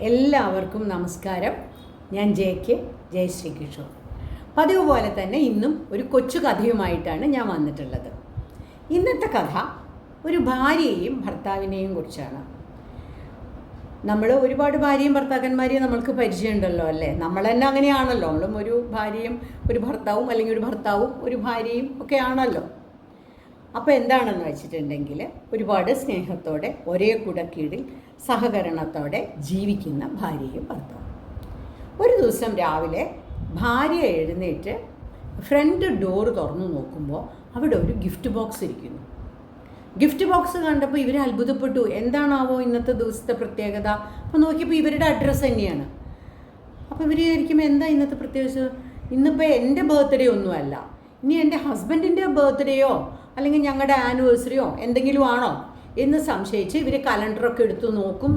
എല്ലാവർക്കും നമസ്കാരം. ഞാൻ ജയശ്രീ കിഷോർ. പതിവ് പോലെ തന്നെ ഇന്നും ഒരു കൊച്ചു കഥയുമായിട്ടാണ് ഞാൻ വന്നിട്ടുള്ളത്. ഇന്നത്തെ കഥ ഒരു ഭാര്യയെയും ഭർത്താവിനെയും കുറിച്ചാണ്. നമ്മൾ ഒരുപാട് ഭാര്യയും ഭർത്താക്കന്മാരെയും നമ്മൾക്ക് പരിചയമുണ്ടല്ലോ അല്ലേ? നമ്മൾ തന്നെ അങ്ങനെയാണല്ലോ. നമ്മളും ഒരു ഭാര്യയും ഒരു ഭർത്താവും, അല്ലെങ്കിൽ ഒരു ഭർത്താവും ഒരു ഭാര്യയും ഒക്കെ ആണല്ലോ. അപ്പോൾ എന്താണെന്ന് വെച്ചിട്ടുണ്ടെങ്കിൽ, ഒരുപാട് സ്നേഹത്തോടെ ഒരേ കുടക്കീഴിൽ സഹകരണത്തോടെ ജീവിക്കുന്ന ഭാര്യയും ഭർത്താവും. ഒരു ദിവസം രാവിലെ ഭാര്യ എഴുന്നേറ്റ് ഫ്രണ്ട് ഡോറ് തുറന്നു നോക്കുമ്പോൾ അവിടെ ഒരു ഗിഫ്റ്റ് ബോക്സ് ഇരിക്കുന്നു. ഗിഫ്റ്റ് ബോക്സ് കണ്ടപ്പോൾ ഇവർ അത്ഭുതപ്പെട്ടു. എന്താണാവോ ഇന്നത്തെ ദിവസത്തെ പ്രത്യേകത? അപ്പോൾ നോക്കിയപ്പോൾ ഇവരുടെ അഡ്രസ്സ് തന്നെയാണ്. അപ്പോൾ ഇവർ വിചാരിക്കും, എന്താ ഇന്നത്തെ പ്രത്യേകിച്ച്? ഇന്നിപ്പോൾ എൻ്റെ ബർത്ത്ഡേ ഒന്നുമല്ല, ഇനി എൻ്റെ ഹസ്ബൻഡിൻ്റെ ബർത്ത്ഡേയോ അല്ലെങ്കിൽ ഞങ്ങളുടെ ആനിവേഴ്സറിയോ എന്തെങ്കിലും ആണോ എന്ന് സംശയിച്ച് ഇവർ കലണ്ടറൊക്കെ എടുത്ത്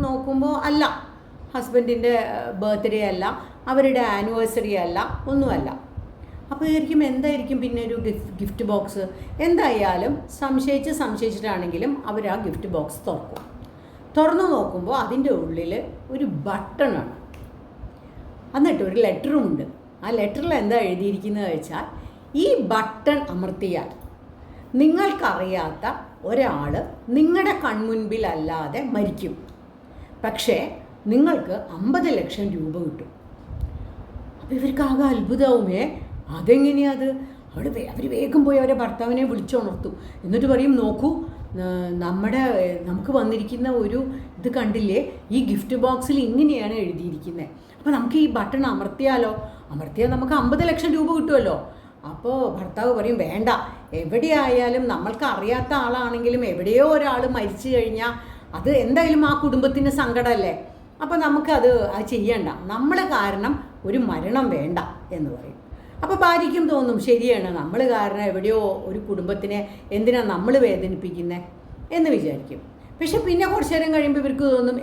നോക്കുമ്പോൾ അല്ല, ഹസ്ബൻഡിൻ്റെ ബർത്ത്ഡേ അല്ല, അവരുടെ ആനിവേഴ്സറി അല്ല, ഒന്നുമല്ല. അപ്പോൾ വിചാരിക്കും എന്തായിരിക്കും പിന്നെ ഒരു ഗിഫ്റ്റ് ബോക്സ്? എന്തായാലും സംശയിച്ചിട്ടാണെങ്കിലും അവർ ആ ഗിഫ്റ്റ് ബോക്സ് തുറന്നു നോക്കുമ്പോൾ അതിൻ്റെ ഉള്ളിൽ ഒരു ബട്ടണാണ്. എന്നിട്ട് ഒരു ലെറ്ററുമുണ്ട്. ആ ലെറ്ററിൽ എന്താ എഴുതിയിരിക്കുന്നത് വെച്ചാൽ, ഈ ബട്ടൺ അമർത്തിയാൽ നിങ്ങൾക്കറിയാത്ത ഒരാൾ നിങ്ങളുടെ കൺമുൻപിലല്ലാതെ മരിക്കും, പക്ഷേ നിങ്ങൾക്ക് 50 ലക്ഷം രൂപ കിട്ടും. അപ്പോൾ ഇവർക്കാകെ അത്ഭുതമാവുമേ, അതെങ്ങനെയത്? അവർ വേഗം പോയി അവരെ ഭർത്താവിനെ വിളിച്ചുണർത്തു. എന്നിട്ട് പറയും, നോക്കൂ, നമുക്ക് വന്നിരിക്കുന്ന ഒരു ഇത് കണ്ടില്ലേ, ഈ ഗിഫ്റ്റ് ബോക്സിൽ ഇങ്ങനെയാണ് എഴുതിയിരിക്കുന്നത്. അപ്പോൾ നമുക്ക് ഈ ബട്ടൺ അമർത്തിയാൽ നമുക്ക് 50 ലക്ഷം രൂപ കിട്ടുമല്ലോ. അപ്പോൾ ഭർത്താവ് പറയും, വേണ്ട, എവിടെയായാലും നമ്മൾക്ക് അറിയാത്ത ആളാണെങ്കിലും എവിടെയോ ഒരാൾ മരിച്ചു കഴിഞ്ഞാൽ അത് എന്തായാലും ആ കുടുംബത്തിന് സങ്കടമല്ലേ, അപ്പോൾ നമുക്കത് ചെയ്യണ്ട, നമ്മൾ കാരണം ഒരു മരണം വേണ്ട എന്ന് പറയും. അപ്പോൾ ഭാര്യയ്ക്കും തോന്നും, ശരിയാണ്, നമ്മൾ കാരണം എവിടെയോ ഒരു കുടുംബത്തിനെ എന്തിനാ നമ്മൾ വേദനിപ്പിക്കുന്നത് എന്ന് വിചാരിക്കും. പക്ഷെ പിന്നെ കുറച്ച് നേരം കഴിയുമ്പോൾ ഇവർക്ക് തോന്നും,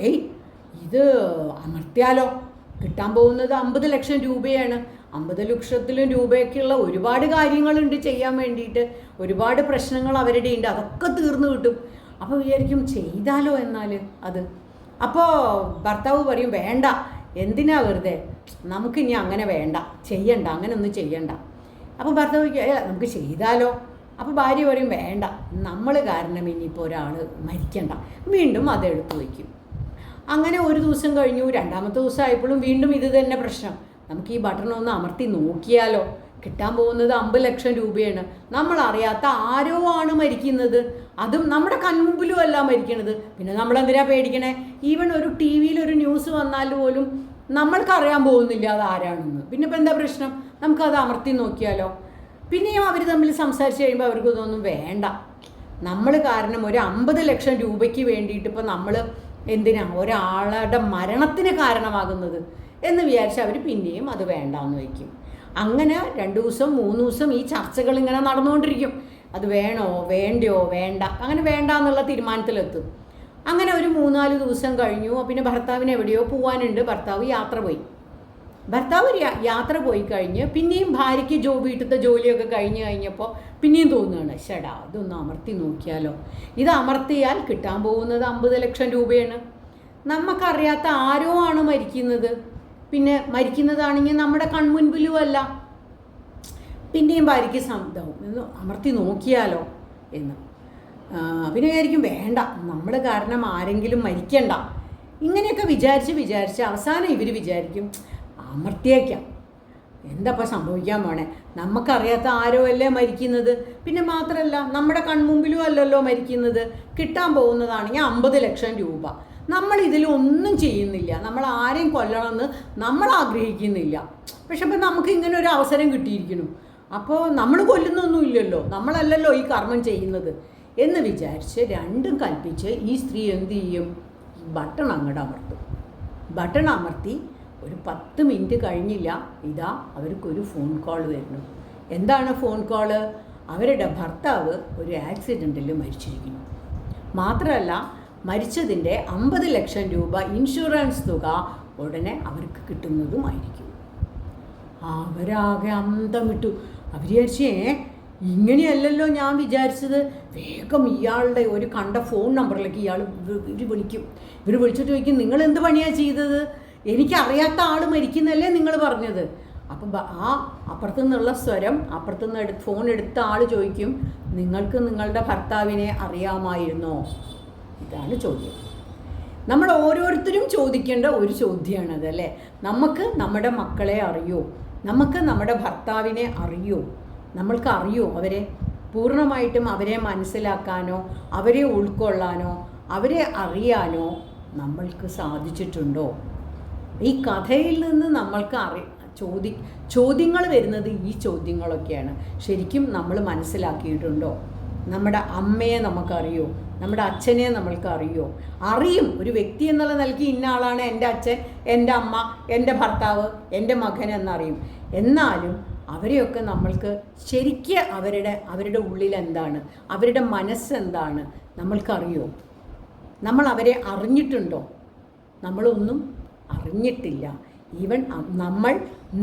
ഇത് അമർത്തിയാലോ, കിട്ടാൻ പോകുന്നത് 50 ലക്ഷം രൂപയാണ്. 50 ലക്ഷത്തിലും രൂപയൊക്കെയുള്ള ഒരുപാട് കാര്യങ്ങളുണ്ട് ചെയ്യാൻ വേണ്ടിയിട്ട്, ഒരുപാട് പ്രശ്നങ്ങൾ അവരുടെ ഉണ്ട്, അതൊക്കെ തീർന്നു കിട്ടും. അപ്പോൾ വിചാരിക്കും, ചെയ്താലോ എന്നാൽ അത്. അപ്പോൾ ഭർത്താവ് പറയും, വേണ്ട, എന്തിനാ വെറുതെ, നമുക്കിനി അങ്ങനെ വേണ്ട, ചെയ്യണ്ട, അങ്ങനെ ഒന്നും ചെയ്യണ്ട. അപ്പോൾ ഭർത്താവ് നമുക്ക് ചെയ്താലോ? അപ്പോൾ ഭാര്യ പറയും, വേണ്ട, നമ്മൾ കാരണം ഇനിയിപ്പോൾ ഒരാൾ മരിക്കണ്ട. വീണ്ടും അതെടുത്ത് വയ്ക്കും. അങ്ങനെ ഒരു ദിവസം കഴിഞ്ഞു. രണ്ടാമത്തെ ദിവസം ആയപ്പോഴും വീണ്ടും ഇത് തന്നെ പ്രശ്നം. നമുക്ക് ഈ ബട്ടൺ ഒന്ന് അമർത്തി നോക്കിയാലോ, കിട്ടാൻ പോകുന്നത് 50 ലക്ഷം രൂപയാണ്. നമ്മളറിയാത്ത ആരോ ആണ് മരിക്കുന്നത്, അതും നമ്മുടെ കൺമുമ്പിലും അല്ല മരിക്കണത്. പിന്നെ നമ്മളെന്തിനാ പേടിക്കണേ? ഈവൻ ഒരു ടി വിയിൽ ഒരു ന്യൂസ് വന്നാൽ പോലും നമ്മൾക്കറിയാൻ പോകുന്നില്ല അത് ആരാണെന്ന്. പിന്നെ ഇപ്പം എന്താ പ്രശ്നം? നമുക്കത് അമർത്തി നോക്കിയാലോ. പിന്നെയും അവർ തമ്മിൽ സംസാരിച്ച് കഴിയുമ്പോൾ അവർക്ക് തോന്നും, വേണ്ട, നമ്മൾ കാരണം ഒരു 50 ലക്ഷം രൂപയ്ക്ക് വേണ്ടിയിട്ട് ഇപ്പം നമ്മൾ എന്തിനാ ഒരാളുടെ മരണത്തിന് കാരണമാകുന്നത് എന്ന് വിചാരിച്ച് അവർ പിന്നെയും അത് വേണ്ടാന്ന് വയ്ക്കും. അങ്ങനെ 2 ദിവസം 3 ദിവസം ഈ ചർച്ചകൾ ഇങ്ങനെ നടന്നുകൊണ്ടിരിക്കും. അത് വേണോ വേണ്ടയോ, വേണ്ട, അങ്ങനെ വേണ്ട എന്നുള്ള തീരുമാനത്തിലെത്തും. അങ്ങനെ ഒരു 3-4 ദിവസം കഴിഞ്ഞു. പിന്നെ ഭർത്താവിന് എവിടെയോ പോകാനുണ്ട്. ഭർത്താവ് യാത്ര പോയി കഴിഞ്ഞ് പിന്നെയും ഭാര്യയ്ക്ക് വീട്ടിലത്തെ ജോലിയൊക്കെ കഴിഞ്ഞപ്പോൾ പിന്നെയും തോന്നുകയാണ്, ശടാ, ഇതൊന്ന് അമർത്തി നോക്കിയാലോ. ഇത് അമർത്തിയാൽ കിട്ടാൻ പോകുന്നത് 50 ലക്ഷം രൂപയാണ്. നമുക്കറിയാത്ത ആരോ ആണ് മരിക്കുന്നത്. പിന്നെ മരിക്കുന്നതാണെങ്കിൽ നമ്മുടെ കൺമുൻപിലും അല്ല. പിന്നെയും ഭാര്യയ്ക്ക് സമ്മതവും, ഒന്ന് അമർത്തി നോക്കിയാലോ എന്ന്. പിന്നെ വിചാരിക്കും, വേണ്ട, നമ്മൾ കാരണം ആരെങ്കിലും മരിക്കണ്ട. ഇങ്ങനെയൊക്കെ വിചാരിച്ച് അവസാനം ഇവർ വിചാരിക്കും, അമർത്തിയേക്കാം, എന്താപ്പോൾ സംഭവിക്കാൻ പോണേ, നമുക്കറിയാത്ത ആരോ അല്ലേ മരിക്കുന്നത്. പിന്നെ മാത്രമല്ല, നമ്മുടെ കൺമുമ്പിലും അല്ലല്ലോ മരിക്കുന്നത്. കിട്ടാൻ പോകുന്നതാണെങ്കിൽ 50 ലക്ഷം രൂപ. നമ്മൾ ഇതിലൊന്നും ചെയ്യുന്നില്ല, നമ്മൾ ആരെയും കൊല്ലണമെന്ന് നമ്മൾ ആഗ്രഹിക്കുന്നില്ല. പക്ഷെ അപ്പം നമുക്ക് ഇങ്ങനെ ഒരു അവസരം കിട്ടിയിരിക്കുന്നു. അപ്പോൾ നമ്മൾ കൊല്ലുന്നൊന്നുമില്ലല്ലോ, നമ്മളല്ലല്ലോ ഈ കർമ്മം ചെയ്യുന്നത് എന്ന് വിചാരിച്ച് രണ്ടും കൽപ്പിച്ച് ഈ സ്ത്രീ എന്ത് ചെയ്യും? ഈ ബട്ടൺ അങ്ങോട്ട് അമർത്തും. ബട്ടൺ അമർത്തി ഒരു 10 മിനിറ്റ് കഴിഞ്ഞില്ല, ഇതാ അവർക്കൊരു ഫോൺ കോൾ വരുന്നു. എന്താണ് ഫോൺ കോള്? അവരുടെ ഭർത്താവ് ഒരു ആക്സിഡൻറ്റിൽ മരിച്ചിരിക്കുന്നു. മാത്രമല്ല, മരിച്ചതിൻ്റെ 50 ലക്ഷം രൂപ ഇൻഷുറൻസ് തുക ഉടനെ അവർക്ക് കിട്ടുന്നതുമായിരിക്കും. അവരാകെ അന്തം വിട്ടു. അവർ വിചാരിച്ചേ, ഇങ്ങനെയല്ലല്ലോ ഞാൻ വിചാരിച്ചത്. വേഗം ഇയാളുടെ ഒരു കണ്ട ഫോൺ നമ്പറിലേക്ക് ഇവർ വിളിക്കും. ഇവർ വിളിച്ചിട്ട് ചോദിക്കും, നിങ്ങൾ എന്ത് പണിയാണ് ചെയ്തത്? എനിക്കറിയാത്ത ആൾ മരിക്കുന്നല്ലേ നിങ്ങൾ പറഞ്ഞത്. അപ്പം ആ അപ്പുറത്തു നിന്നുള്ള സ്വരം, അപ്പുറത്തു നിന്ന് ഫോൺ എടുത്ത ആൾ ചോദിക്കും, നിങ്ങൾക്ക് നിങ്ങളുടെ ഭർത്താവിനെ അറിയാമായിരുന്നോ? ഇതാണ് ചോദ്യം. നമ്മൾ ഓരോരുത്തരും ചോദിക്കേണ്ട ഒരു ചോദ്യമാണത് അല്ലേ. നമുക്ക് നമ്മുടെ മക്കളെ അറിയോ? നമുക്ക് നമ്മുടെ ഭർത്താവിനെ അറിയോ? നമ്മൾക്ക് അറിയോ അവരെ? പൂർണ്ണമായിട്ടും അവരെ മനസ്സിലാക്കാനോ അവരെ ഉൾക്കൊള്ളാനോ അവരെ അറിയാനോ നമ്മൾക്ക് സാധിച്ചിട്ടുണ്ടോ? ഈ കഥയിൽ നിന്ന് നമ്മൾക്ക് ചോദ്യങ്ങൾ വരുന്നത് ഈ ചോദ്യങ്ങളൊക്കെയാണ്. ശരിക്കും നമ്മൾ മനസ്സിലാക്കിയിട്ടുണ്ടോ? നമ്മുടെ അമ്മയെ നമുക്കറിയോ? നമ്മുടെ അച്ഛനെ നമ്മൾക്കറിയോ? അറിയും. ഒരു വ്യക്തി എന്നുള്ള നിലയ്ക്ക് ഇന്ന ആളാണ് എൻ്റെ അച്ഛൻ, എൻ്റെ അമ്മ, എൻ്റെ ഭർത്താവ്, എൻ്റെ മകൻ എന്നറിയും. എന്നാലും അവരെയൊക്കെ നമ്മൾക്ക് ശരിക്ക് അവരുടെ ഉള്ളിൽ എന്താണ്, അവരുടെ മനസ്സെന്താണ് നമ്മൾക്കറിയോ? നമ്മൾ അവരെ അറിഞ്ഞിട്ടുണ്ടോ? നമ്മളൊന്നും അറിഞ്ഞിട്ടില്ല. ഈവൻ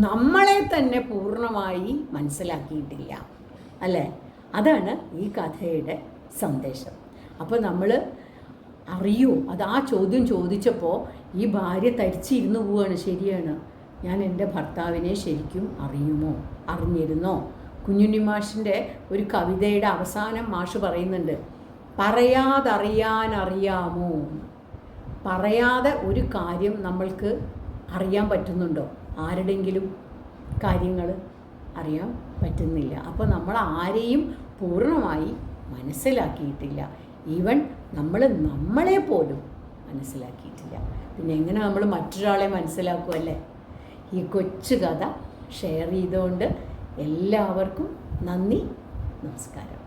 നമ്മളെ തന്നെ പൂർണ്ണമായി മനസ്സിലാക്കിയിട്ടില്ല അല്ലേ? അതാണ് ഈ കഥയുടെ സന്ദേശം. അപ്പോൾ നമ്മൾ അറിയോ? അത് ആ ചോദ്യം ചോദിച്ചപ്പോൾ ഈ ഭാര്യ തരിച്ചിരുന്നു പോവുകയാണ്. ശരിയാണ്, ഞാൻ എൻ്റെ ഭർത്താവിനെ ശരിക്കും അറിഞ്ഞിരുന്നോ? കുഞ്ഞുണ്ണി മാഷിൻ്റെ ഒരു കവിതയുടെ അവസാനം മാഷ് പറയുന്നുണ്ട്, പറയാതറിയാനറിയാമോ? പറയാതെ ഒരു കാര്യം നമ്മൾക്ക് അറിയാൻ പറ്റുന്നുണ്ടോ? ആരുടെയെങ്കിലും കാര്യങ്ങൾ അറിയാൻ പറ്റുന്നില്ല. അപ്പോൾ നമ്മൾ ആരെയും പൂർണ്ണമായി മനസ്സിലാക്കിയിട്ടില്ല. ഈവൻ നമ്മളെ പോലും മനസ്സിലാക്കിയിട്ടില്ല. പിന്നെ എങ്ങനെ നമ്മൾ മറ്റൊരാളെ മനസ്സിലാക്കുമല്ലേ? ഈ കൊച്ചു കഥ ഷെയർ ചെയ്തുകൊണ്ട് എല്ലാവർക്കും നന്ദി, നമസ്കാരം.